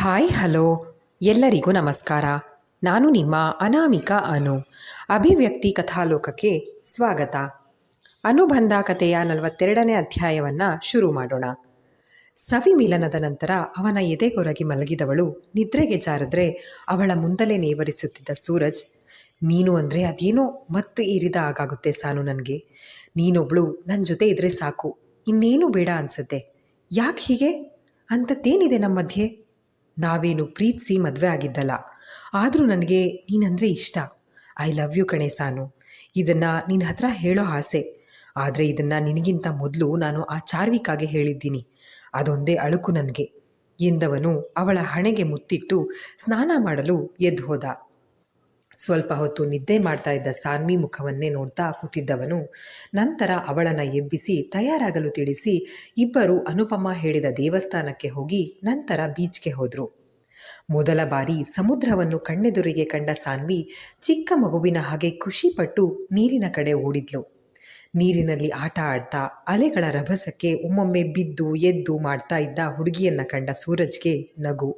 Hi hello ಎಲ್ಲರಿಗೂ ನಮಸ್ಕಾರ. ನಾನು ನಿಮ್ಮ ಅನಾಮಿಕಾ ಅನು. ಅಭಿವ್ಯಕ್ತಿ ಕಥಾಲೋಕಕ್ಕೆ ಸ್ವಾಗತ. ಅನುಬಂಧ ಕಥೆಯ 42ನೇ ಅಧ್ಯಾಯವನ್ನು ಶುರು ಮಾಡೋಣ. ಸವಿ ಮಿಲನದ ನಂತರ ಅವನ ಎದೆಗೊರಗಿ ಮಲಗಿದವಳು ನಿದ್ರೆಗೆ ಜಾರಿದ್ರೆ ಅವಳ ಮುಂದಲೇ ನೇವರಿಸುತ್ತಿದ್ದ ಸೂರಜ್, ನೀನು ಅಂದರೆ ಅದೇನೋ ಮತ್ತೆ ಏರಿದ ಆಗಾಗುತ್ತೆ ಸಾನು. ನನಗೆ ನೀನೊಬ್ಳು ನನ್ನ ಜೊತೆ ಇದ್ರೆ ಸಾಕು, ಇನ್ನೇನು ಬೇಡ ಅನ್ಸುತ್ತೆ. ಯಾಕೆ ಹೀಗೆ? ಅಂಥದ್ದೇನಿದೆ ನಮ್ಮ ಮಧ್ಯೆ? ನಾವೇನು ಪ್ರೀತಿಸಿ ಮದುವೆ ಆಗಿದ್ದಲ್ಲ, ಆದರೂ ನನಗೆ ನೀನಂದರೆ ಇಷ್ಟ. ಐ ಲವ್ ಯು ಕಣೆ ಸಾನು. ಇದನ್ನು ನಿನ್ನ ಹತ್ರ ಹೇಳೋ ಆಸೆ. ಆದರೆ ಇದನ್ನು ನಿನಗಿಂತ ಮೊದಲು ನಾನು ಆ ಚಾರ್ವಿಕಾಗೆ ಹೇಳಿದ್ದೀನಿ. ಅದೊಂದೇ ಅಳುಕು ನನಗೆ ಎಂದವನು ಅವಳ ಹಣೆಗೆ ಮುತ್ತಿಟ್ಟು ಸ್ನಾನ ಮಾಡಲು ಎದ್ದು ಹೋದ. ಸ್ವಲ್ಪ ಹೊತ್ತು ನಿದ್ದೆ ಮಾಡ್ತಾ ಇದ್ದ ಸಾನ್ವಿ ಮುಖವನ್ನೇ ನೋಡ್ತಾ ಕೂತಿದ್ದವನು ನಂತರ ಅವಳನ್ನು ಎಬ್ಬಿಸಿ ತಯಾರಾಗಲು ತಿಳಿಸಿ ಇಬ್ಬರು ಅನುಪಮ ಹೇಳಿದ ದೇವಸ್ಥಾನಕ್ಕೆ ಹೋಗಿ ನಂತರ ಬೀಚ್ಗೆ ಹೋದರು. ಮೊದಲ ಬಾರಿ ಸಮುದ್ರವನ್ನು ಕಣ್ಣೆದುರಿಗೆ ಕಂಡ ಸಾನ್ವಿ ಚಿಕ್ಕ ಮಗುವಿನ ಹಾಗೆ ಖುಷಿಪಟ್ಟು ನೀರಿನ ಕಡೆ ಓಡಿದ್ಲು. ನೀರಿನಲ್ಲಿ ಆಟ ಆಡ್ತಾ ಅಲೆಗಳ ರಭಸಕ್ಕೆ ಒಮ್ಮೊಮ್ಮೆ ಬಿದ್ದು ಎದ್ದು ಮಾಡ್ತಾ ಇದ್ದ ಹುಡುಗಿಯನ್ನ ಕಂಡ ಸೂರಜ್ಗೆ ನಗು.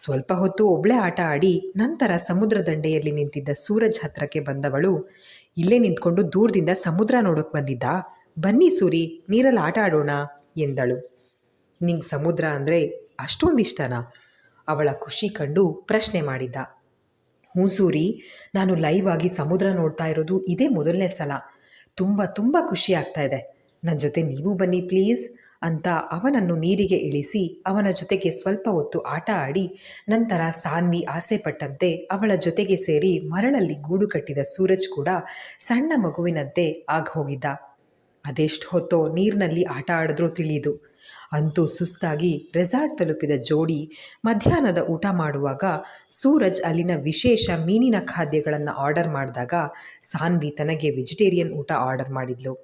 ಸ್ವಲ್ಪ ಹೊತ್ತು ಒಬ್ಳೆ ಆಟ ಆಡಿ ನಂತರ ಸಮುದ್ರ ದಂಡೆಯಲ್ಲಿ ನಿಂತಿದ್ದ ಸೂರಜ್ ಹತ್ರಕ್ಕೆ ಬಂದವಳು, ಇಲ್ಲೇ ನಿಂತ್ಕೊಂಡು ದೂರದಿಂದ ಸಮುದ್ರ ನೋಡೋಕೆ ಬಂದಿದ್ದ, ಬನ್ನಿ ಸೂರಿ ನೀರಲ್ಲಿ ಆಟ ಆಡೋಣ ಎಂದಳು. ನಿಂಗೆ ಸಮುದ್ರ ಅಂದರೆ ಅಷ್ಟೊಂದಿಷ್ಟನಾ? ಅವಳ ಖುಷಿ ಕಂಡು ಪ್ರಶ್ನೆ ಮಾಡಿದ್ದ. ಹ್ಞೂ ಸೂರಿ, ನಾನು ಲೈವ್ ಆಗಿ ಸಮುದ್ರ ನೋಡ್ತಾ ಇರೋದು ಇದೇ ಮೊದಲನೇ ಸಲ. ತುಂಬ ಖುಷಿ ಆಗ್ತಾ ಇದೆ. ನನ್ನ ಜೊತೆ ನೀವು ಬನ್ನಿ ಪ್ಲೀಸ್ ಅಂತ ಅವನನ್ನು ನೀರಿಗೆ ಇಳಿಸಿ ಅವನ ಜೊತೆಗೆ ಸ್ವಲ್ಪ ಹೊತ್ತು ಆಟ ಆಡಿ ನಂತರ ಸಾನ್ವಿ ಆಸೆ ಪಟ್ಟಂತೆ ಅವಳ ಜೊತೆಗೆ ಸೇರಿ ಮರಳಲ್ಲಿ ಗೂಡು ಕಟ್ಟಿದ ಸೂರಜ್ ಕೂಡ ಸಣ್ಣ ಮಗುವಿನಂತೆ ಹೋಗಿದ್ದ. ಅದೆಷ್ಟು ಹೊತ್ತೋ ನೀರಿನಲ್ಲಿ ಆಟ ಆಡಿದ್ರೂ ತಿಳಿದು. ಅಂತೂ ಸುಸ್ತಾಗಿ ರೆಸಾರ್ಟ್ ತಲುಪಿದ ಜೋಡಿ ಮಧ್ಯಾಹ್ನದ ಊಟ ಮಾಡುವಾಗ ಸೂರಜ್ ಅಲ್ಲಿನ ವಿಶೇಷ ಮೀನಿನ ಖಾದ್ಯಗಳನ್ನು ಆರ್ಡರ್ ಮಾಡಿದಾಗ ಸಾನ್ವಿ ತನಗೆ ವೆಜಿಟೇರಿಯನ್ ಊಟ ಆರ್ಡರ್ ಮಾಡಿದ್ಲು.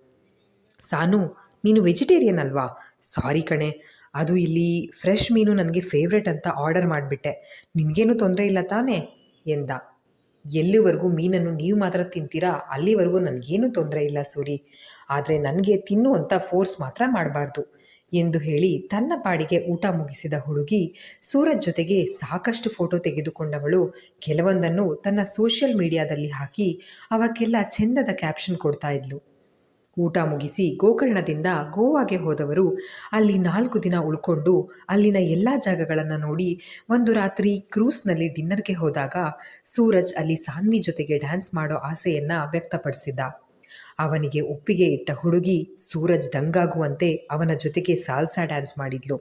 ಸಾನು, ನೀನು ವೆಜಿಟೇರಿಯನ್ ಅಲ್ವಾ? ಸಾರಿ ಕಣೆ, ಅದು ಇಲ್ಲಿ ಫ್ರೆಶ್ ಮೀನು ನನಗೆ ಫೇವ್ರೆಟ್ ಅಂತ ಆರ್ಡರ್ ಮಾಡಿಬಿಟ್ಟೆ. ನಿನಗೇನು ತೊಂದರೆ ಇಲ್ಲ ತಾನೇ ಎಂದ. ಎಲ್ಲಿವರೆಗೂ ಮೀನನ್ನು ನೀವು ಮಾತ್ರ ತಿಂತೀರಾ ಅಲ್ಲಿವರೆಗೂ ನನಗೇನು ತೊಂದರೆ ಇಲ್ಲ ಸೂರಿ, ಆದರೆ ನನಗೆ ತಿನ್ನು ಅಂತ ಫೋರ್ಸ್ ಮಾತ್ರ ಮಾಡಬಾರ್ದು ಎಂದು ಹೇಳಿ ತನ್ನ ಪಾಡಿಗೆ ಊಟ ಮುಗಿಸಿದ ಹುಡುಗಿ ಸೂರಜ್ ಜೊತೆಗೆ ಸಾಕಷ್ಟು ಫೋಟೋ ತೆಗೆದುಕೊಂಡವಳು ಕೆಲವೊಂದನ್ನು ತನ್ನ ಸೋಷಿಯಲ್ ಮೀಡಿಯಾದಲ್ಲಿ ಹಾಕಿ ಅವಕ್ಕೆಲ್ಲ ಚೆಂದದ ಕ್ಯಾಪ್ಷನ್ ಕೊಡ್ತಾ ಇದ್ಲು. ಊಟ ಮುಗಿಸಿ ಗೋಕರ್ಣದಿಂದ ಗೋವಾಗೆ ಹೋದವರು ಅಲ್ಲಿ 4 ದಿನ ಉಳ್ಕೊಂಡು ಅಲ್ಲಿನ ಎಲ್ಲ ಜಾಗಗಳನ್ನು ನೋಡಿ ಒಂದು ರಾತ್ರಿ ಕ್ರೂಸ್ನಲ್ಲಿ ಡಿನ್ನರ್ಗೆ ಹೋದಾಗ ಸೂರಜ್ ಅಲ್ಲಿ ಸಾನ್ವಿ ಜೊತೆಗೆ ಡ್ಯಾನ್ಸ್ ಮಾಡೋ ಆಸೆಯನ್ನು ವ್ಯಕ್ತಪಡಿಸಿದ್ದ. ಅವನಿಗೆ ಒಪ್ಪಿಗೆ ಇಟ್ಟ ಹುಡುಗಿ ಸೂರಜ್ ದಂಗಾಗುವಂತೆ ಅವನ ಜೊತೆಗೆ ಸಾಲ್ಸಾ ಡ್ಯಾನ್ಸ್ ಮಾಡಿದ್ಲು.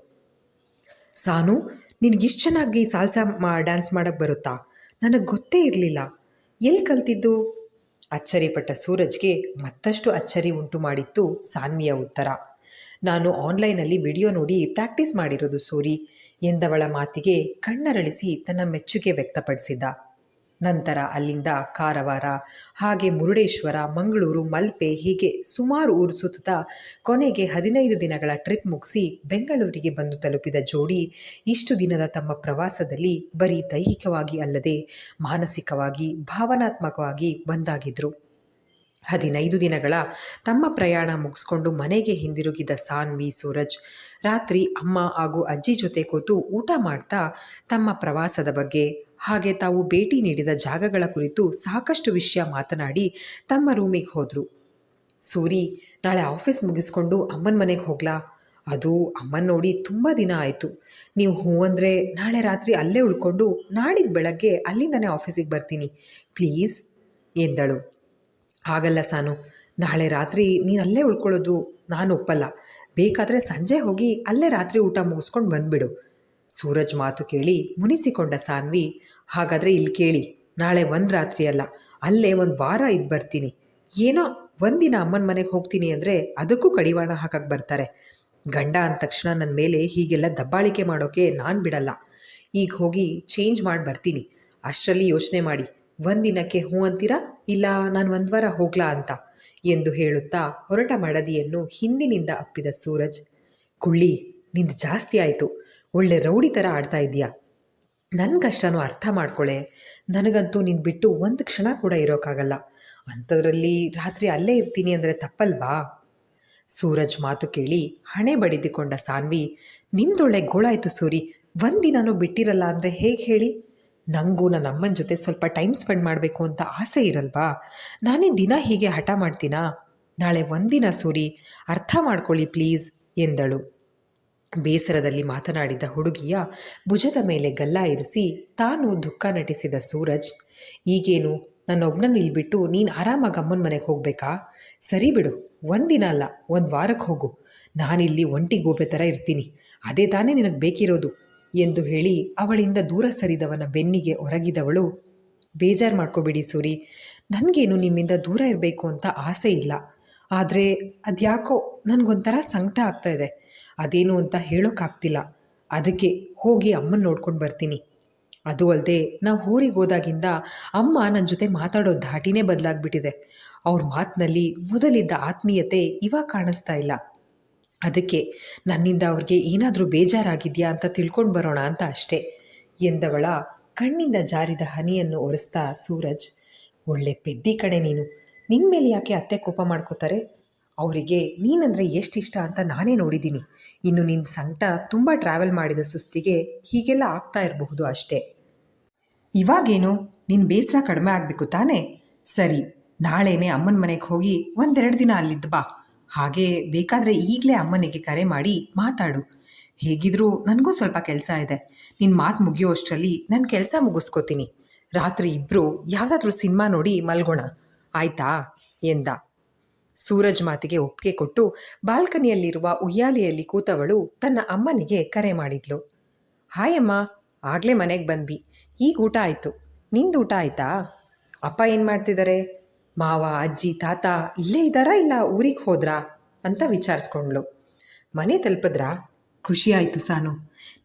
ಸಾನು, ನಿನಗಿಷ್ಟು ಚೆನ್ನಾಗಿ ಸಾಲ್ಸಾ ಡ್ಯಾನ್ಸ್ ಮಾಡೋಕ್ಕೆ ಬರುತ್ತಾ? ನನಗೆ ಗೊತ್ತೇ ಇರಲಿಲ್ಲ. ಎಲ್ಲಿ ಕಲ್ತಿದ್ದು? ಅಚ್ಚರಿಪಟ್ಟ ಸೂರಜ್ಗೆ ಮತ್ತಷ್ಟು ಅಚ್ಚರಿ ಉಂಟು ಮಾಡಿತ್ತು ಸಾನ್ವಿಯ ಉತ್ತರ. ನಾನು ಆನ್ಲೈನಲ್ಲಿ ವಿಡಿಯೋ ನೋಡಿ ಪ್ರಾಕ್ಟೀಸ್ ಮಾಡಿರೋದು ಸೂರಿ ಎಂದವಳ ಮಾತಿಗೆ ಕಣ್ಣರಳಿಸಿ ತನ್ನ ಮೆಚ್ಚುಗೆ ವ್ಯಕ್ತಪಡಿಸಿದ್ದ. ನಂತರ ಅಲ್ಲಿಂದ ಕಾರವಾರ, ಹಾಗೆ ಮುರುಡೇಶ್ವರ, ಮಂಗಳೂರು, ಮಲ್ಪೆ ಹೀಗೆ ಸುಮಾರು ಊರು ಸುತ್ತಾ ಕೊನೆಗೆ 15 ದಿನಗಳ ಟ್ರಿಪ್ ಮುಗಿಸಿ ಬೆಂಗಳೂರಿಗೆ ಬಂದು ತಲುಪಿದ ಜೋಡಿ ಇಷ್ಟು ದಿನದ ತಮ್ಮ ಪ್ರವಾಸದಲ್ಲಿ ಬರೀ ದೈಹಿಕವಾಗಿ ಅಲ್ಲದೆ ಮಾನಸಿಕವಾಗಿ ಭಾವನಾತ್ಮಕವಾಗಿ ಒಂದಾಗಿದ್ರು. 15 ದಿನಗಳ ತಮ್ಮ ಪ್ರಯಾಣ ಮುಗಿಸ್ಕೊಂಡು ಮನೆಗೆ ಹಿಂದಿರುಗಿದ ಸಾನ್ವಿ ಸೂರಜ್ ರಾತ್ರಿ ಅಮ್ಮ ಹಾಗೂ ಅಜ್ಜಿ ಜೊತೆ ಕೂತು ಊಟ ಮಾಡ್ತಾ ತಮ್ಮ ಪ್ರವಾಸದ ಬಗ್ಗೆ ಹಾಗೆ ತಾವು ಭೇಟಿ ನೀಡಿದ ಜಾಗಗಳ ಕುರಿತು ಸಾಕಷ್ಟು ವಿಷಯ ಮಾತನಾಡಿ ತಮ್ಮ ರೂಮಿಗೆ ಹೋದರು. ಸೂರಿ, ನಾಳೆ ಆಫೀಸ್ ಮುಗಿಸ್ಕೊಂಡು ಅಮ್ಮನ ಮನೆಗೆ ಹೋಗ್ಲಾ? ಅದು ಅಮ್ಮನ ನೋಡಿ ತುಂಬ ದಿನ ಆಯಿತು. ನೀವು ಹ್ಞೂ ಅಂದರೆ ನಾಳೆ ರಾತ್ರಿ ಅಲ್ಲೇ ಉಳ್ಕೊಂಡು ನಾಡಿದ್ದು ಬೆಳಗ್ಗೆ ಅಲ್ಲಿಂದನೇ ಆಫೀಸಿಗೆ ಬರ್ತೀನಿ ಪ್ಲೀಸ್ ಎಂದಳು. ಹಾಗಲ್ಲ ಸಾನು, ನಾಳೆ ರಾತ್ರಿ ನೀನು ಅಲ್ಲೇ ಉಳ್ಕೊಳ್ಳೋದು ನಾನು ಒಪ್ಪಲ್ಲ. ಬೇಕಾದರೆ ಸಂಜೆ ಹೋಗಿ ಅಲ್ಲೇ ರಾತ್ರಿ ಊಟ ಮುಗಿಸ್ಕೊಂಡು ಬಂದುಬಿಡು. ಸೂರಜ್ ಮಾತು ಕೇಳಿ ಮುನಿಸಿಕೊಂಡ ಸಾನ್ವಿ, ಹಾಗಾದರೆ ಇಲ್ಲಿ ಕೇಳಿ, ನಾಳೆ ಒಂದು ರಾತ್ರಿ ಅಲ್ಲ, ಅಲ್ಲೇ ಒಂದು ವಾರ ಇದ್ದು ಬರ್ತೀನಿ. ಏನೋ ಒಂದಿನ ಅಮ್ಮನ ಮನೆಗೆ ಹೋಗ್ತೀನಿ ಅಂದರೆ ಅದಕ್ಕೂ ಕಡಿವಾಣ ಹಾಕಕ್ಕೆ ಬರ್ತಾರೆ. ಗಂಡ ಅಂದ ತಕ್ಷಣ ನನ್ನ ಮೇಲೆ ಹೀಗೆಲ್ಲ ದಬ್ಬಾಳಿಕೆ ಮಾಡೋಕ್ಕೆ ನಾನು ಬಿಡಲ್ಲ. ಈಗ ಹೋಗಿ ಚೇಂಜ್ ಮಾಡಿ ಬರ್ತೀನಿ. ಅಷ್ಟರಲ್ಲಿ ಯೋಚನೆ ಮಾಡಿ, ಒಂದಿನಕ್ಕೆ ಹ್ಞೂ ಅಂತೀರಾ ಇಲ್ಲ ನಾನು 1 ವಾರ ಹೋಗ್ಲಾ ಅಂತ ಎಂದು ಹೇಳುತ್ತಾ ಹೊರಟ ಮಡದಿಯನ್ನು ಹಿಂದಿನಿಂದ ಅಪ್ಪಿದ ಸೂರಜ್, ಕುಳ್ಳಿ, ನಿಂದು ಜಾಸ್ತಿ ಆಯಿತು. ಒಳ್ಳೆ ರೌಡಿ ಥರ ಆಡ್ತಾ ಇದೆಯಾ? ನನ್ನ ಕಷ್ಟನೂ ಅರ್ಥ ಮಾಡ್ಕೊಳ್ಳೆ. ನನಗಂತೂ ನಿನ್ನ ಬಿಟ್ಟು ಒಂದು ಕ್ಷಣ ಕೂಡ ಇರೋಕ್ಕಾಗಲ್ಲ. ಅಂಥದ್ರಲ್ಲಿ ರಾತ್ರಿ ಅಲ್ಲೇ ಇರ್ತೀನಿ ಅಂದರೆ ತಪ್ಪಲ್ವಾ? ಸೂರಜ್ ಮಾತು ಕೇಳಿ ಹಣೆ ಬಡಿದುಕೊಂಡ ಸಾನ್ವಿ, ನಿಮ್ದೊಳ್ಳೆ ಗೋಳಾಯಿತು ಸೂರಿ, ಒಂದಿನೂ ಬಿಟ್ಟಿರಲ್ಲ ಅಂದರೆ ಹೇಗೆ ಹೇಳಿ? ನನಗೂ ನನ್ನ ಅಮ್ಮನ ಜೊತೆ ಸ್ವಲ್ಪ ಟೈಮ್ ಸ್ಪೆಂಡ್ ಮಾಡಬೇಕು ಅಂತ ಆಸೆ ಇರಲ್ವಾ? ನಾನೇ ದಿನ ಹೀಗೆ ಹಠ ಮಾಡ್ತೀನಾ? ನಾಳೆ ಒಂದಿನ ಸೂರಿ, ಅರ್ಥ ಮಾಡ್ಕೊಳ್ಳಿ ಪ್ಲೀಸ್ ಎಂದಳು. ಬೇಸರದಲ್ಲಿ ಮಾತನಾಡಿದ ಹುಡುಗಿಯ ಭುಜದ ಮೇಲೆ ಗಲ್ಲ ಇರಿಸಿ ತಾನು ದುಃಖ ನಟಿಸಿದ ಸೂರಜ್, ಈಗೇನು ನನ್ನೊಬ್ಬನನ್ನು ಇಲ್ಲಿ ಬಿಟ್ಟು ನೀನು ಆರಾಮಾಗಿ ಅಮ್ಮನ ಮನೆಗೆ ಹೋಗಬೇಕಾ? ಸರಿ ಬಿಡು, ಒಂದಿನ ಅಲ್ಲ 1 ವಾರಕ್ಕೆ ಹೋಗು. ನಾನಿಲ್ಲಿ ಒಂಟಿ ಗೋಬೆ ಥರ ಇರ್ತೀನಿ, ಅದೇ ತಾನೇ ನಿನಗೆ ಬೇಕಿರೋದು ಎಂದು ಹೇಳಿ ಅವಳಿಂದ ದೂರ ಸರಿದವನ ಬೆನ್ನಿಗೆ ಒರಗಿದವಳು, ಬೇಜಾರು ಮಾಡ್ಕೋಬೇಡಿ ಸೂರಿ, ನನಗೇನು ನಿಮ್ಮಿಂದ ದೂರ ಇರಬೇಕು ಅಂತ ಆಸೆ ಇಲ್ಲ. ಆದರೆ ಅದ್ಯಾಕೋ ನನಗೊಂಥರ ಸಂಕಟ ಆಗ್ತಾ ಇದೆ. ಅದೇನು ಅಂತ ಹೇಳೋಕ್ಕಾಗ್ತಿಲ್ಲ. ಅದಕ್ಕೆ ಹೋಗಿ ಅಮ್ಮನ ನೋಡ್ಕೊಂಡು ಬರ್ತೀನಿ. ಅದು ಅಲ್ಲದೆ ನಾವು ಊರಿಗೆ ಹೋದಾಗಿಂದ ಅಮ್ಮ ನನ್ನ ಜೊತೆ ಮಾತಾಡೋ ಧಾಟಿನೇ ಬದಲಾಗ್ಬಿಟ್ಟಿದೆ. ಅವ್ರ ಮಾತಿನಲ್ಲಿ ಮೊದಲಿದ್ದ ಆತ್ಮೀಯತೆ ಇವಾಗ ಕಾಣಿಸ್ತಾ ಇಲ್ಲ. ಅದಕ್ಕೆ ನನ್ನಿಂದ ಅವ್ರಿಗೆ ಏನಾದರೂ ಬೇಜಾರಾಗಿದೆಯಾ ಅಂತ ತಿಳ್ಕೊಂಡು ಬರೋಣ ಅಂತ ಅಷ್ಟೇ ಎಂದವಳ ಕಣ್ಣಿಂದ ಜಾರಿದ ಹನಿಯನ್ನು ಒರೆಸ್ತಾ ಸೂರಜ್, ಒಳ್ಳೆ ಪೆದ್ದಿ ಕಡೆ ನೀನು. ನಿನ್ನ ಮೇಲೆ ಯಾಕೆ ಅತ್ತೆ ಕೋಪ ಮಾಡ್ಕೋತಾರೆ? ಅವರಿಗೆ ನೀನಂದರೆ ಎಷ್ಟು ಇಷ್ಟ ಅಂತ ನಾನೇ ನೋಡಿದ್ದೀನಿ. ಇನ್ನು ನಿನ್ನ ಸಂಕಟ ತುಂಬ ಟ್ರಾವೆಲ್ ಮಾಡಿದ ಸುಸ್ತಿಗೆ ಹೀಗೆಲ್ಲ ಆಗ್ತಾ ಇರಬಹುದು ಅಷ್ಟೇ. ಇವಾಗೇನು ನಿನ್ನ ಬೇಸರ ಕಡಿಮೆ ಆಗಬೇಕು ತಾನೇ? ಸರಿ, ನಾಳೆನೇ ಅಮ್ಮನ ಮನೆಗೆ ಹೋಗಿ 1-2 ದಿನ ಅಲ್ಲಿದ್ದು ಬಾ. ಹಾಗೆ ಬೇಕಾದರೆ ಈಗಲೇ ಅಮ್ಮನಿಗೆ ಕರೆ ಮಾಡಿ ಮಾತಾಡು. ಹೇಗಿದ್ರೂ ನನಗೂ ಸ್ವಲ್ಪ ಕೆಲಸ ಇದೆ. ನಿನ್ನ ಮಾತು ಮುಗಿಯೋ ಅಷ್ಟರಲ್ಲಿ ನನ್ನ ಕೆಲಸ ಮುಗಿಸ್ಕೋತೀನಿ. ರಾತ್ರಿ ಇಬ್ಬರು ಯಾವುದಾದ್ರೂ ಸಿನಿಮಾ ನೋಡಿ ಮಲ್ಗೋಣ, ಆಯ್ತಾ ಎಂದ. ಸೂರಜ್ ಮಾತಿಗೆ ಒಪ್ಪಿಗೆ ಕೊಟ್ಟು ಬಾಲ್ಕನಿಯಲ್ಲಿರುವ ಉಯ್ಯಾಲೆಯಲ್ಲಿ ಕೂತವಳು ತನ್ನ ಅಮ್ಮನಿಗೆ ಕರೆ ಮಾಡಿದ್ಲು. ಹಾಯ್ ಅಮ್ಮ, ಆಗಲೇ ಮನೆಗೆ ಬಂದ್ವಿ. ಈಗ ಊಟ ಆಯಿತು. ನಿಂದು ಊಟ ಆಯಿತಾ? ಅಪ್ಪ ಏನು ಮಾಡ್ತಿದ್ದಾರೆ? ಮಾವ, ಅಜ್ಜಿ, ತಾತ ಇಲ್ಲೇ ಇದ್ದಾರಾ ಇಲ್ಲ ಊರಿಗೆ ಹೋದ್ರಾ ಅಂತ ವಿಚಾರಿಸ್ಕೊಂಡ್ಳು. ಮನೆ ತಲುಪಿದ್ರಾ? ಖುಷಿ ಆಯಿತು ಸಾನು,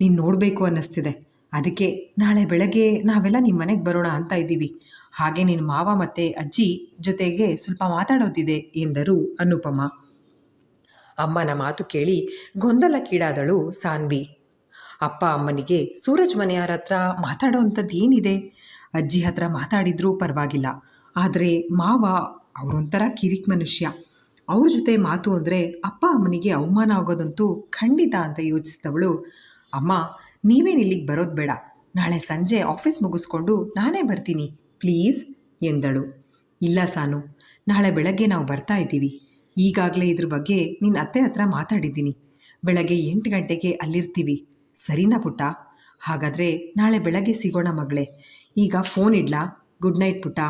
ನೀನು ನೋಡಬೇಕು ಅನ್ನಿಸ್ತಿದೆ. ಅದಕ್ಕೆ ನಾಳೆ ಬೆಳಗ್ಗೆ ನಾವೆಲ್ಲ ನಿಮ್ಮ ಮನೆಗೆ ಬರೋಣ ಅಂತ ಇದ್ದೀವಿ. ಹಾಗೆ ನಿನ್ನ ಮಾವ ಮತ್ತು ಅಜ್ಜಿ ಜೊತೆಗೆ ಸ್ವಲ್ಪ ಮಾತಾಡೋದಿದೆ ಎಂದರು ಅನುಪಮ. ಅಮ್ಮನ ಮಾತು ಕೇಳಿ ಗೊಂದಲಕ್ಕೀಡಾದಳು ಸಾನ್ವಿ. ಅಪ್ಪ ಅಮ್ಮನಿಗೆ ಸೂರಜ್ ಮನೆಯವರ ಹತ್ರ ಮಾತಾಡೋ ಅಂಥದ್ದು ಏನಿದೆ? ಅಜ್ಜಿ ಹತ್ರ ಮಾತಾಡಿದ್ರೂ ಪರವಾಗಿಲ್ಲ, ಆದರೆ ಮಾವ ಅವರೊಂಥರ ಕಿರಿಕ್ ಮನುಷ್ಯ. ಅವ್ರ ಜೊತೆ ಮಾತು ಅಂದರೆ ಅಪ್ಪ ಅಮ್ಮನಿಗೆ ಅವಮಾನ ಆಗೋದಂತೂ ಖಂಡಿತ ಅಂತ ಯೋಚಿಸಿದವಳು, ಅಮ್ಮ ನೀವೇನು ಇಲ್ಲಿಗೆ ಬರೋದು ಬೇಡ, ನಾಳೆ ಸಂಜೆ ಆಫೀಸ್ ಮುಗಿಸ್ಕೊಂಡು ನಾನೇ ಬರ್ತೀನಿ ಪ್ಲೀಸ್ ಎಂದಳು. ಇಲ್ಲ ಸಾನು, ನಾಳೆ ಬೆಳಗ್ಗೆ ನಾವು ಬರ್ತಾ ಇದ್ದೀವಿ. ಈಗಾಗಲೇ ಇದ್ರ ಬಗ್ಗೆ ನಿನ್ನ ಅತ್ತೆ ಹತ್ರ ಮಾತಾಡಿದ್ದೀನಿ. ಬೆಳಗ್ಗೆ 8 ಗಂಟೆಗೆ ಅಲ್ಲಿರ್ತೀವಿ, ಸರಿನಾ ಪುಟ್ಟ? ಹಾಗಾದರೆ ನಾಳೆ ಬೆಳಗ್ಗೆ ಸಿಗೋಣ ಮಗಳೇ. ಈಗ ಫೋನ್ ಇಡ್ಲಾ? ಗುಡ್ ನೈಟ್ ಪುಟ್ಟ,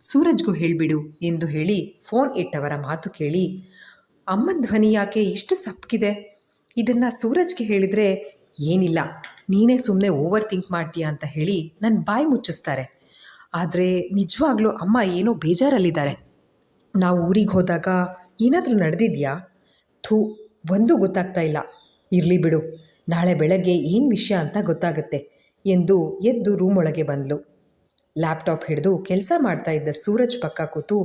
ಸೂರಜ್ಗೂ ಹೇಳಿಬಿಡು ಎಂದು ಹೇಳಿ ಫೋನ್ ಇಟ್ಟವರ ಮಾತು ಕೇಳಿ, ಅಮ್ಮನ ಧ್ವನಿ ಯಾಕೆ ಇಷ್ಟು ಸಪ್ಪಗಿದೆ? ಇದನ್ನು ಸೂರಜ್ಗೆ ಹೇಳಿದರೆ ಏನಿಲ್ಲ, ನೀನೇ ಸುಮ್ಮನೆ ಓವರ್ ಥಿಂಕ್ ಮಾಡ್ತೀಯಾ ಅಂತ ಹೇಳಿ ನನ್ನ ಬಾಯಿ ಮುಚ್ಚಿಸ್ತಾರೆ. ಆದರೆ ನಿಜವಾಗ್ಲೂ ಅಮ್ಮ ಏನೋ ಬೇಜಾರಲ್ಲಿದ್ದಾರೆ. ನಾವು ಊರಿಗೆ ಹೋದಾಗ ಏನಾದರೂ ನಡೆದಿದೆಯಾ? ಒಂದೂ ಗೊತ್ತಾಗ್ತಾ ಇಲ್ಲ. ಇರಲಿ ಬಿಡು, ನಾಳೆ ಬೆಳಗ್ಗೆ ಏನು ವಿಷಯ ಅಂತ ಗೊತ್ತಾಗುತ್ತೆ ಎಂದು ಎದ್ದು ರೂಮ್ ಒಳಗೆ ಬಂದಳು. ಲ್ಯಾಪ್ಟಾಪ್ ಹಿಡಿದು ಕೆಲಸ ಮಾಡ್ತಾ ಇದ್ದ ಸೂರಜ್ ಪಕ್ಕ ಕೂತು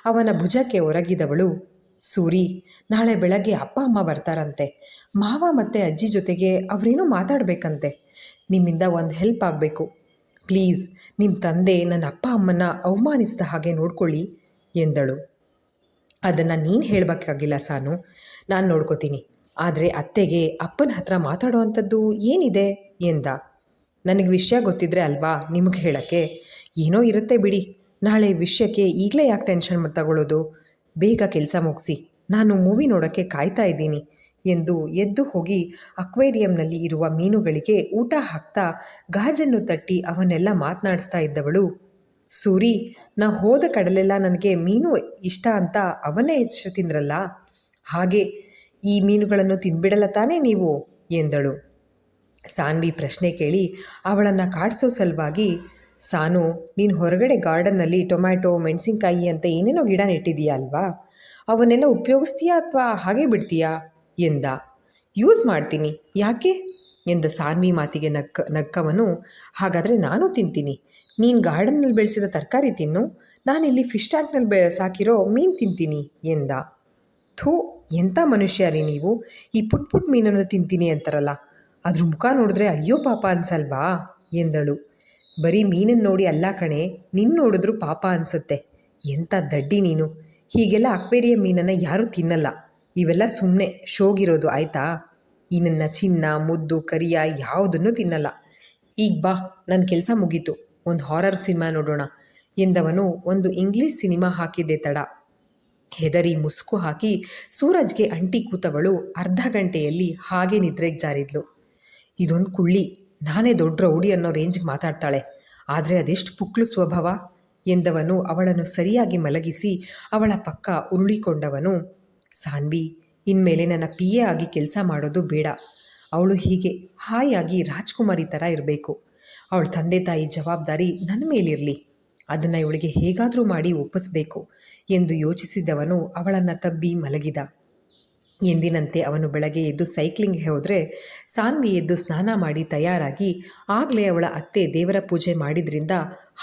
ಅವನ ಭುಜಕ್ಕೆ ಒರಗಿದವಳು, ಸೂರಿ, ನಾಳೆ ಬೆಳಗ್ಗೆ ಅಪ್ಪ ಅಮ್ಮ ಬರ್ತಾರಂತೆ. ಮಾವ ಮತ್ತು ಅಜ್ಜಿ ಜೊತೆಗೆ ಅವರೇನೋ ಮಾತಾಡಬೇಕಂತೆ. ನಿಮ್ಮಿಂದ ಒಂದು ಹೆಲ್ಪ್ ಆಗಬೇಕು ಪ್ಲೀಸ್. ನಿಮ್ಮ ತಂದೆ ನನ್ನ ಅಪ್ಪ ಅಮ್ಮನ ಅವಮಾನಿಸಿದ ಹಾಗೆ ನೋಡ್ಕೊಳ್ಳಿ ಎಂದಳು. ಅದನ್ನು ನೀನು ಹೇಳಬೇಕಾಗಿಲ್ಲ ಸಾನು, ನಾನು ನೋಡ್ಕೋತೀನಿ. ಆದರೆ ಅತ್ತೆಗೆ ಅಪ್ಪನ ಹತ್ರ ಮಾತಾಡೋ ಅಂಥದ್ದು ಏನಿದೆ ಎಂದ. ನನಗೆ ವಿಷಯ ಗೊತ್ತಿದ್ರೆ ಅಲ್ವಾ ನಿಮಗೆ ಹೇಳೋಕ್ಕೆ? ಏನೋ ಇರುತ್ತೆ ಬಿಡಿ. ನಾಳೆ ವಿಷಯಕ್ಕೆ ಈಗಲೇ ಯಾಕೆ ಟೆನ್ಷನ್ ತಗೊಳ್ಳೋದು? ಬೇಗ ಕೆಲಸ ಮುಗಿಸಿ, ನಾನು ಮೂವಿ ನೋಡೋಕ್ಕೆ ಕಾಯ್ತಾ ಇದ್ದೀನಿ ಎಂದು ಎದ್ದು ಹೋಗಿ ಅಕ್ವೇರಿಯಂನಲ್ಲಿ ಇರುವ ಮೀನುಗಳಿಗೆ ಊಟ ಹಾಕ್ತಾ ಗಾಜನ್ನು ತಟ್ಟಿ ಅವನ್ನೆಲ್ಲ ಮಾತನಾಡಿಸ್ತಾ ಇದ್ದವಳು, ಸೂರಿ, ನಾ ಹೋದ ಕಡಲೆಲ್ಲ ನನಗೆ ಮೀನು ಇಷ್ಟ ಅಂತ ಅವನ್ನೇ ಹೆಚ್ಚು ತಿಂದ್ರಲ್ಲ, ಹಾಗೆ ಈ ಮೀನುಗಳನ್ನು ತಿಂದ್ಬಿಡಲ್ಲ ತಾನೇ ನೀವು ಎಂದಳು. ಸಾನ್ವಿ ಪ್ರಶ್ನೆ ಕೇಳಿ ಅವಳನ್ನು ಕಾಡಿಸೋ ಸಲುವಾಗಿ, ಸಾನು, ನೀನು ಹೊರಗಡೆ ಗಾರ್ಡನ್ನಲ್ಲಿ ಟೊಮ್ಯಾಟೊ, ಮೆಣಸಿನ್ಕಾಯಿ ಅಂತ ಏನೇನೋ ಗಿಡ ನೆಟ್ಟಿದೀಯಾ ಅಲ್ವಾ? ಅವನ್ನೆಲ್ಲ ಉಪಯೋಗಿಸ್ತೀಯಾ ಅಥವಾ ಹಾಗೆ ಬಿಡ್ತೀಯಾ ಎಂದ. ಯೂಸ್ ಮಾಡ್ತೀನಿ, ಯಾಕೆ ಎಂದ ಸಾನ್ವಿ ಮಾತಿಗೆ ನಕ್ಕವನು, ಹಾಗಾದರೆ ನಾನು ತಿಂತೀನಿ. ನೀನು ಗಾರ್ಡನ್ನಲ್ಲಿ ಬೆಳೆಸಿದ ತರಕಾರಿ ತಿನ್ನು, ನಾನಿಲ್ಲಿ ಫಿಶ್ ಟ್ಯಾಂಕ್ನಲ್ಲಿ ಸಾಕಿರೋ ಮೀನು ತಿಂತೀನಿ ಎಂದ. ಎಂಥ ಮನುಷ್ಯ ರೀ ನೀವು, ಈ ಪುಟ್ ಮೀನನ್ನು ತಿಂತೀನಿ ಅಂತಾರಲ್ಲ, ಅದ್ರ ಮುಖ ನೋಡಿದ್ರೆ ಅಯ್ಯೋ ಪಾಪ ಅನ್ಸಲ್ವಾ ಎಂದಳು. ಬರೀ ಮೀನನ್ನು ನೋಡಿ ಅಲ್ಲ ಕಣೆ, ನಿನ್ನ ನೋಡಿದ್ರೂ ಪಾಪ ಅನಿಸುತ್ತೆ. ಎಂಥ ದಡ್ಡಿ ನೀನು. ಹೀಗೆಲ್ಲ ಅಕ್ವೇರಿಯಂ ಮೀನನ್ನು ಯಾರೂ ತಿನ್ನಲ್ಲ, ಇವೆಲ್ಲ ಸುಮ್ಮನೆ ಶೋಗಿರೋದು ಆಯಿತಾ? ಈ ನನ್ನ ಚಿನ್ನ ಮುದ್ದು ಕರಿಯ ಯಾವುದನ್ನು ತಿನ್ನಲ್ಲ. ಈಗ ಬಾ, ನನ್ನ ಕೆಲಸ ಮುಗೀತು, ಒಂದು ಹಾರರ್ ಸಿನಿಮಾ ನೋಡೋಣ ಎಂದವನು ಒಂದು ಇಂಗ್ಲಿಷ್ ಸಿನಿಮಾ ಹಾಕಿದ್ದೆ ತಡ. ಹೆದರಿ ಮುಸುಕು ಹಾಕಿ ಸೂರಜ್ಗೆ ಅಂಟಿ ಕೂತವಳು ಅರ್ಧ ಗಂಟೆಯಲ್ಲಿ ಹಾಗೆ ನಿದ್ರೆಗೆ ಜಾರಿದ್ಲು. ಇದೊಂದು ಕುಳ್ಳಿ, ನಾನೇ ದೊಡ್ಡ ರೌಡಿ ಅನ್ನೋ ರೇಂಜ್ಗೆ ಮಾತಾಡ್ತಾಳೆ, ಆದರೆ ಅದೆಷ್ಟು ಪುಕ್ಳು ಸ್ವಭಾವ ಎಂದವನು ಅವಳನ್ನು ಸರಿಯಾಗಿ ಮಲಗಿಸಿ ಅವಳ ಪಕ್ಕ ಉರುಳಿಕೊಂಡವನು. ಸಾನ್ವಿ, ಇನ್ಮೇಲೆ ನನ್ನ PA ಆಗಿ ಕೆಲಸ ಮಾಡೋದು ಬೇಡ. ಅವಳು ಹೀಗೆ ಹಾಯಾಗಿ ರಾಜ್ಕುಮಾರಿ ಥರ ಇರಬೇಕು. ಅವಳ ತಂದೆ ತಾಯಿ ಜವಾಬ್ದಾರಿ ನನ್ನ ಮೇಲಿರಲಿ. ಅದನ್ನು ಇವಳಿಗೆ ಹೇಗಾದರೂ ಮಾಡಿ ಒಪ್ಪಿಸ್ಬೇಕು ಎಂದು ಯೋಚಿಸಿದವನು ಅವಳನ್ನು ತಬ್ಬಿ ಮಲಗಿದ. ಎಂದಿನಂತೆ ಅವನು ಬೆಳಗ್ಗೆ ಎದ್ದು ಸೈಕ್ಲಿಂಗ್ಗೆ ಹೋದರೆ ಸಾನ್ವಿ ಎದ್ದು ಸ್ನಾನ ಮಾಡಿ ತಯಾರಾಗಿ ಆಗಲೇ ಅವಳ ಅತ್ತೆ ದೇವರ ಪೂಜೆ ಮಾಡಿದ್ರಿಂದ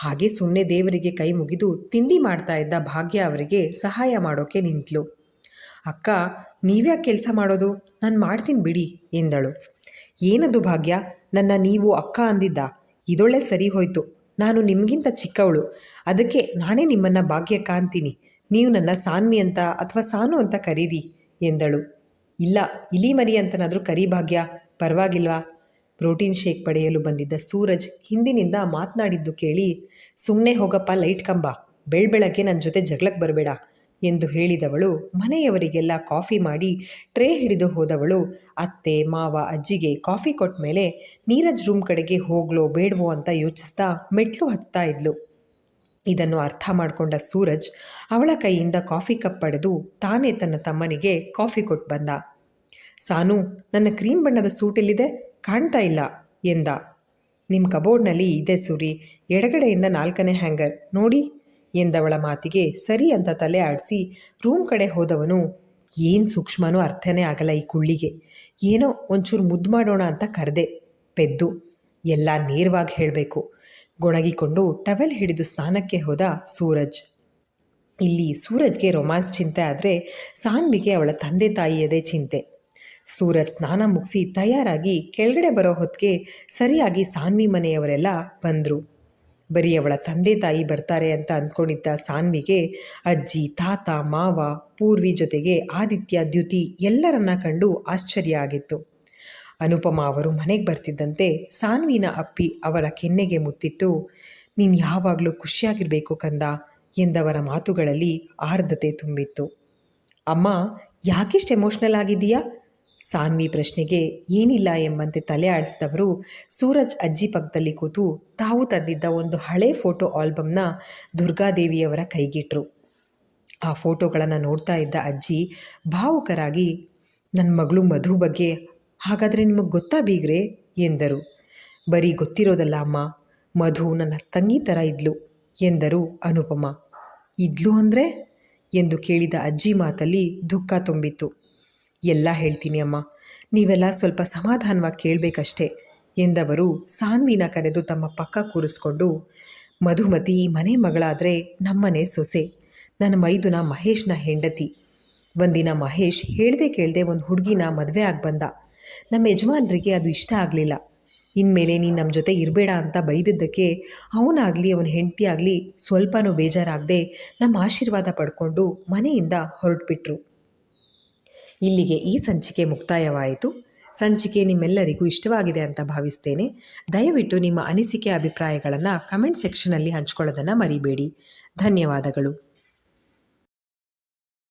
ಹಾಗೆ ಸುಮ್ಮನೆ ದೇವರಿಗೆ ಕೈ ಮುಗಿದು ತಿಂಡಿ ಮಾಡ್ತಾ ಇದ್ದ ಭಾಗ್ಯ ಅವರಿಗೆ ಸಹಾಯ ಮಾಡೋಕೆ ನಿಂತಳು. ಅಕ್ಕ, ನೀವ್ಯಾಕೆ ಕೆಲಸ ಮಾಡೋದು, ನಾನು ಮಾಡ್ತೀನಿ ಬಿಡಿ ಎಂದಳು. ಏನದು ಭಾಗ್ಯ, ನನ್ನ ನೀವು ಅಕ್ಕ ಅಂದಿದ್ದ, ಇದೊಳ್ಳೆ ಸರಿ ಹೋಯ್ತು. ನಾನು ನಿಮಗಿಂತ ಚಿಕ್ಕವಳು, ಅದಕ್ಕೆ ನಾನೇ ನಿಮ್ಮನ್ನು ಭಾಗ್ಯಕ್ಕ ಅಂತೀನಿ. ನೀವು ನನ್ನ ಸಾನ್ವಿ ಅಂತ ಅಥವಾ ಸಾನು ಅಂತ ಕರೀರಿ ಎಂದಳು. ಇಲ್ಲ, ಇಲಿ ಮರಿ ಅಂತನಾದರೂ ಕರಿ ಭಾಗ್ಯ, ಪರವಾಗಿಲ್ವಾ? ಪ್ರೋಟೀನ್ ಶೇಕ್ ಪಡೆಯಲು ಬಂದಿದ್ದ ಸೂರಜ್ ಹಿಂದಿನಿಂದ ಮಾತನಾಡಿದ್ದು ಕೇಳಿ, ಸುಮ್ಮನೆ ಹೋಗಪ್ಪ ಲೈಟ್ ಕಂಬ, ಬೆಳಗ್ಗೆ ನನ್ನ ಜೊತೆ ಜಗಳಕ್ಕೆ ಬರಬೇಡ ಎಂದು ಹೇಳಿದವಳು ಮನೆಯವರಿಗೆಲ್ಲ ಕಾಫಿ ಮಾಡಿ ಟ್ರೇ ಹಿಡಿದು ಹೋದವಳು ಅತ್ತೆ ಮಾವ ಅಜ್ಜಿಗೆ ಕಾಫಿ ಕೊಟ್ಟ ಮೇಲೆ ನೀರಜ್ ರೂಮ್ ಕಡೆಗೆ ಹೋಗ್ಲೋ ಬೇಡವೋ ಅಂತ ಯೋಚಿಸ್ತಾ ಮೆಟ್ಲು ಹತ್ತಾ ಇದ್ಲು. ಇದನ್ನು ಅರ್ಥ ಮಾಡಿಕೊಂಡ ಸೂರಜ್ ಅವಳ ಕೈಯಿಂದ ಕಾಫಿ ಕಪ್ ಪಡೆದು ತಾನೇ ತನ್ನ ತಮ್ಮನಿಗೆ ಕಾಫಿ ಕೊಟ್ಟು ಬಂದ. ಸಾನು, ನನ್ನ ಕ್ರೀಮ್ ಬಣ್ಣದ ಸೂಟ್ ಎಲ್ಲಿದೆ, ಕಾಣ್ತಾ ಇಲ್ಲ ಎಂದ. ನಿಮ್ಮ ಕಬೋರ್ಡ್ನಲ್ಲಿ ಇದೆ ಸೂರಿ, ಎಡಗಡೆಯಿಂದ 4ನೇ ಹ್ಯಾಂಗರ್ ನೋಡಿ ಎಂದವಳ ಮಾತಿಗೆ ಸರಿ ಅಂತ ತಲೆ ಆಡಿಸಿ ರೂಮ್ ಕಡೆ ಹೋದವನು, ಏನು ಸೂಕ್ಷ್ಮನೂ ಅರ್ಥನೇ ಆಗಲ್ಲ ಈ ಕುಳ್ಳಿಗೆ, ಏನೋ ಒಂಚೂರು ಮುದ್ದು ಮಾಡೋಣ ಅಂತ ಕರೆದೆ, ಪೆದ್ದು ಎಲ್ಲ ನೇರವಾಗಿ ಹೇಳಬೇಕು. ಗೊಣಗಿಕೊಂಡು ಟವೆಲ್ ಹಿಡಿದು ಸ್ನಾನಕ್ಕೆ ಹೋದ ಸೂರಜ್. ಇಲ್ಲಿ ಸೂರಜ್ಗೆ ರೊಮ್ಯಾನ್ಸ್ ಚಿಂತೆ ಆದರೆ ಸಾನ್ವಿಗೆ ಅವಳ ತಂದೆ ತಾಯಿಯದೇ ಚಿಂತೆ. ಸೂರಜ್ ಸ್ನಾನ ಮುಗಿಸಿ ತಯಾರಾಗಿ ಕೆಳಗಡೆ ಬರೋ ಹೊತ್ತಿಗೆ ಸರಿಯಾಗಿ ಸಾನ್ವಿ ಮನೆಯವರೆಲ್ಲ ಬಂದರು. ಬರೀ ಅವಳ ತಂದೆ ತಾಯಿ ಬರ್ತಾರೆ ಅಂತ ಅಂದ್ಕೊಂಡಿದ್ದ ಸಾನ್ವಿಗೆ ಅಜ್ಜಿ ತಾತ ಮಾವ ಪೂರ್ವಿ ಜೊತೆಗೆ ಆದಿತ್ಯ ದ್ಯುತಿ ಎಲ್ಲರನ್ನ ಕಂಡು ಆಶ್ಚರ್ಯ ಆಗಿತ್ತು. ಅನುಪಮ ಅವರು ಮನೆಗೆ ಬರ್ತಿದ್ದಂತೆ ಸಾನ್ವಿನ ಅಪ್ಪಿ ಅವರ ಕೆನ್ನೆಗೆ ಮುತ್ತಿಟ್ಟು, ನೀನು ಯಾವಾಗಲೂ ಖುಷಿಯಾಗಿರಬೇಕು ಕಂದ ಎಂದವರ ಮಾತುಗಳಲ್ಲಿ ಆರ್ದ್ರತೆ ತುಂಬಿತ್ತು. ಅಮ್ಮ, ಯಾಕಿಷ್ಟು ಎಮೋಷ್ನಲ್ ಆಗಿದೆಯಾ? ಸಾನ್ವಿ ಪ್ರಶ್ನೆಗೆ ಏನಿಲ್ಲ ಎಂಬಂತೆ ತಲೆ ಆಡಿಸಿದವರು ಸೂರಜ್ ಅಜ್ಜಿ ಪಕ್ಕದಲ್ಲಿ ಕೂತು ತಾವು ತಂದಿದ್ದ ಒಂದು ಹಳೆ ಫೋಟೋ ಆಲ್ಬಮ್ನ ದುರ್ಗಾದೇವಿಯವರ ಕೈಗಿಟ್ರು. ಆ ಫೋಟೋಗಳನ್ನು ನೋಡ್ತಾ ಇದ್ದ ಅಜ್ಜಿ ಭಾವುಕರಾಗಿ, ನನ್ನ ಮಗಳು ಮಧು ಬಗ್ಗೆ ಹಾಗಾದರೆ ನಿಮಗೆ ಗೊತ್ತಾ ಬೀಗ್ರೆ ಎಂದರು. ಬರೀ ಗೊತ್ತಿರೋದಲ್ಲ ಅಮ್ಮ, ಮಧು ನನ್ನ ತಂಗಿ ಥರ ಇದ್ಲು ಎಂದರು ಅನುಪಮ. ಇದ್ಲು ಅಂದರೆ ಎಂದು ಕೇಳಿದ ಅಜ್ಜಿ ಮಾತಲ್ಲಿ ದುಃಖ ತುಂಬಿತ್ತು. ಎಲ್ಲ ಹೇಳ್ತೀನಿ ಅಮ್ಮ, ನೀವೆಲ್ಲ ಸ್ವಲ್ಪ ಸಮಾಧಾನವಾಗಿ ಕೇಳಬೇಕಷ್ಟೆ ಎಂದವರು ಸಾನ್ವಿನ ಕರೆದು ತಮ್ಮ ಪಕ್ಕ ಕೂರಿಸ್ಕೊಂಡು, ಮಧುಮತಿ ಮನೆ ಮಗಳಾದರೆ ನಮ್ಮನೆ ಸೊಸೆ, ನನ್ನ ಮೈದುನ ಮಹೇಶ್ನ ಹೆಂಡತಿ. ಒಂದಿನ ಮಹೇಶ್ ಹೇಳ್ದೆ ಕೇಳದೆ ಒಂದು ಹುಡುಗಿನ ಮದುವೆ ಆಗಿ ಬಂದ. ನಮ್ಮ ಯಜಮಾನ್ರಿಗೆ ಅದು ಇಷ್ಟ ಆಗಲಿಲ್ಲ. ಇನ್ಮೇಲೆ ನೀನು ನಮ್ಮ ಜೊತೆ ಇರಬೇಡ ಅಂತ ಬೈದಿದ್ದಕ್ಕೆ ಅವನಾಗಲಿ ಅವನ ಹೆಂಡತಿ ಆಗಲಿ ಸ್ವಲ್ಪನೂ ಬೇಜಾರಾಗದೆ ನಮ್ಮ ಆಶೀರ್ವಾದ ಪಡ್ಕೊಂಡು ಮನೆಯಿಂದ ಹೊರಟುಬಿಟ್ರು. ಇಲ್ಲಿಗೆ ಈ ಸಂಚಿಕೆ ಮುಕ್ತಾಯವಾಯಿತು. ಸಂಚಿಕೆ ನಿಮ್ಮೆಲ್ಲರಿಗೂ ಇಷ್ಟವಾಗಿದೆ ಅಂತ ಭಾವಿಸ್ತೇನೆ. ದಯವಿಟ್ಟು ನಿಮ್ಮ ಅನಿಸಿಕೆ ಅಭಿಪ್ರಾಯಗಳನ್ನು ಕಮೆಂಟ್ ಸೆಕ್ಷನಲ್ಲಿ ಹಂಚ್ಕೊಳ್ಳೋದನ್ನು ಮರಿಬೇಡಿ. ಧನ್ಯವಾದಗಳು.